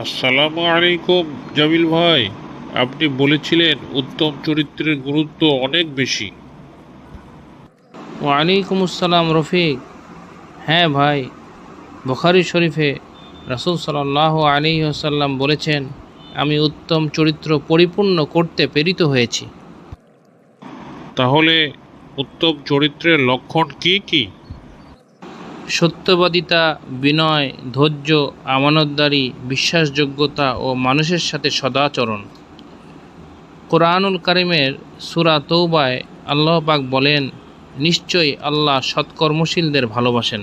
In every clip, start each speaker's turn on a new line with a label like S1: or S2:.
S1: আসসালামু আলাইকুম জামিল ভাই, আপনি বলেছিলেন উত্তম চরিত্রের গুরুত্ব অনেক বেশি।
S2: ওয়ালাইকুম আসসালাম রফিক। হ্যাঁ ভাই, বুখারী শরীফে রাসূল সাল্লাল্লাহু আলাইহি ওয়াসাল্লাম বলেছেন, আমি উত্তম চরিত্র পরিপূর্ণ করতে প্রেরিত হয়েছি।
S1: তাহলে উত্তম চরিত্রের লক্ষণ কি কি?
S2: সত্যবাদিতা, বিনয়, ধৈর্য, আমানতদারি, বিশ্বাসযোগ্যতা ও মানুষের সাথে সদাচরণ। কোরআনুল কারিমের সূরা তৌবায় আল্লাহ পাক বলেন, নিশ্চয়ই আল্লাহ সৎকর্মশীলদের ভালোবাসেন।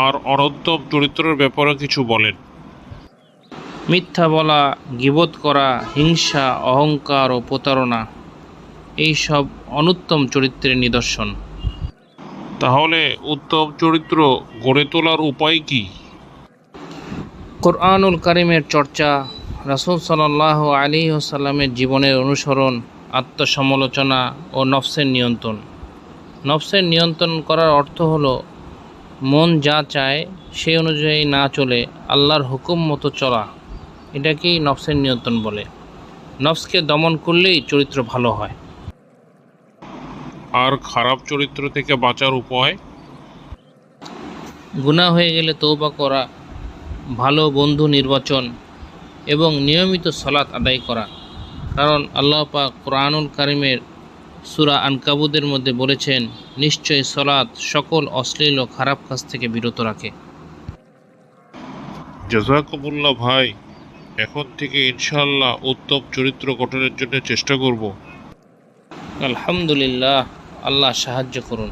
S1: আর অনুত্তম চরিত্রের ব্যাপারে কিছু বলেন।
S2: মিথ্যা বলা, গীবত করা, হিংসা, অহংকার ও প্রতারণা এই সব অনুত্তম চরিত্রের নিদর্শন।
S1: তাহলে উত্তম চরিত্র গড়ে তোলার উপায় কি?
S2: কোরআনুল কারিমের চর্চা, রাসূল সাল্লাল্লাহু আলাইহি ওয়াসাল্লামের জীবনের অনুসরণ, আত্মসমালোচনা ও নফসের নিয়ন্ত্রণ। নফসের নিয়ন্ত্রণ করার অর্থ হলো মন যা চায় সেই অনুযায়ী না চলে আল্লাহর হুকুম মতো চলা। এটাকেই নফসের নিয়ন্ত্রণ বলে। নফসকে দমন করলেই চরিত্র ভালো হয়।
S1: আর খারাপ চরিত্র থেকে বাঁচার উপায়?
S2: গুনাহ হয়ে গেলে তওবা করা, ভালো বন্ধু নির্বাচন এবং নিয়মিত সালাত আদায় করা। কারণ আল্লাহ পাক কোরআনুল কারিমের সূরা আনকাবুতের মধ্যে বলেছেন, নিশ্চয়ই সালাত সকল অশ্লীল ও খারাপ কাজ থেকে বিরত রাখে।
S1: জাযাকুমুল্লাহ ভাই, এখন থেকে ইনশাআল্লাহ উত্তম চরিত্র গঠনের জন্য চেষ্টা করব।
S2: আলহামদুলিল্লাহ, আল্লাহ সাহায্য করুন।